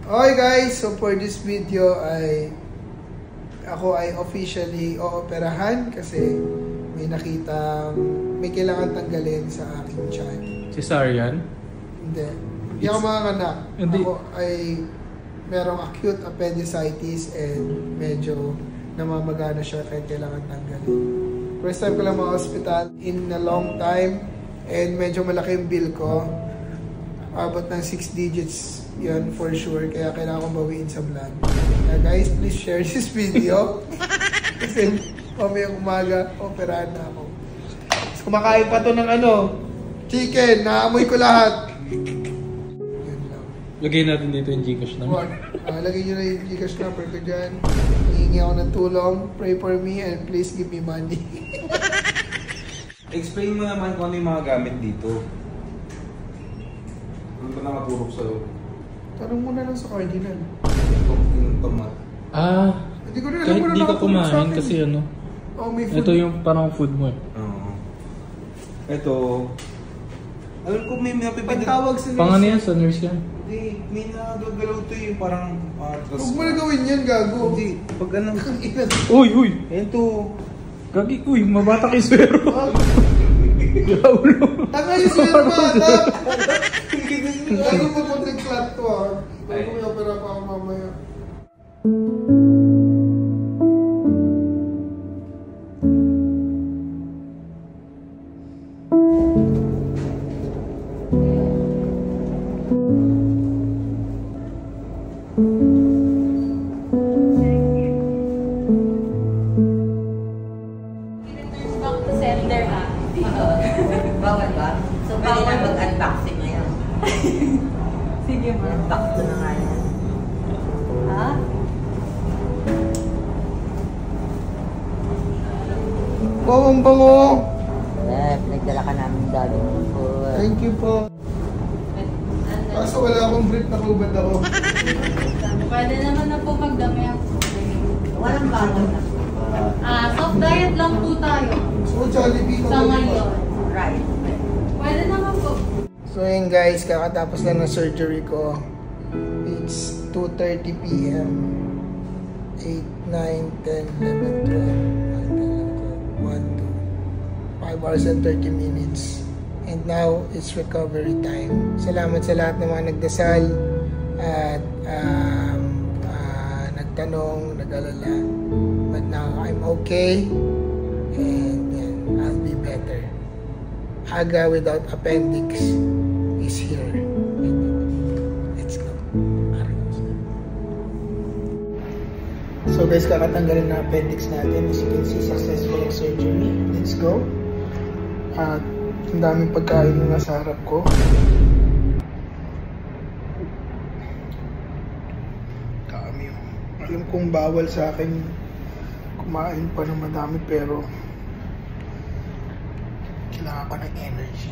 Okay guys, so for this video ako ay officially ooperahan kasi may kailangan tanggalin sa aking tiyan. Cesarean? Hindi. Hindi ako makakanak. Hindi. Ako ay merong acute appendicitis and medyo namamagana siya kaya kailangan tanggalin. First time ko lang ma-hospital in a long time and medyo malaki yung bill ko. Abot ng 6 digits yun for sure kaya kailangan kong bawiin sa vlog. Guys, please share this video kasi mamayang umaga operahan na ako. So, kumakain pa to ng chicken, naamoy ko lahat. Yun lang. Lagay natin dito yung Gcash naman. Lagay nyo na yung Gcash number ko dyan. Hihingi ako ng tulong. Pray for me and please give me money. Explain mo naman kung ano yung mga gamit dito. Ano ba nakaturok sa'yo? Tanong mo na lang sa cardinal. Tomat. Hindi ko rin alam Kahit kung di ka kumain kasi may food. ito yung parang food mo. Oo. Ito. Alam ko may pagtawag sa nurse. Pang ano yan? Sa nurse yan? Hindi, may nagagalaw to yung parang... Huwag mo na gawin yan, gago. Hindi, pag ano... Uy! Uy! Yan to. Gagi, uy! Mabata kay Swero! Tanga yung swero bata! Gago mo kung nag-clot to Bago may opera pa ako mamaya. Bawal ba? So, pwede na mag-unboxing ngayon. Sige ma. Unbox ko na nga yan. Ha? Wow, ang bango! Nagdala ka namin dami po. Thank you po. Kaso wala akong brief na kubad ako. Pwede naman na po magdami ako. Walang bago na. Soft diet lang po tayo. So, Jollibee ko. Sa ngayon. Right. Pwede naman po. So yun guys, kakatapos lang ng surgery ko. It's 2:30 PM. 8, 9, 10, 11, 12, 1, 2, 5 hours and 30 minutes. And now, it's recovery time. Salamat sa lahat ng mga nagdasal at nagtanong, nag-alala. But now, I'm okay. And I'll be better. Aga without appendix is here. Let's go. So guys, kakatanggalin na appendix natin. As you can see, successful yung surgery. Let's go. At ang daming pagkain yung nasa harap ko. Dami yun. Alam kong bawal sa akin kumain pa ng madami pero kailangan ko ng energy.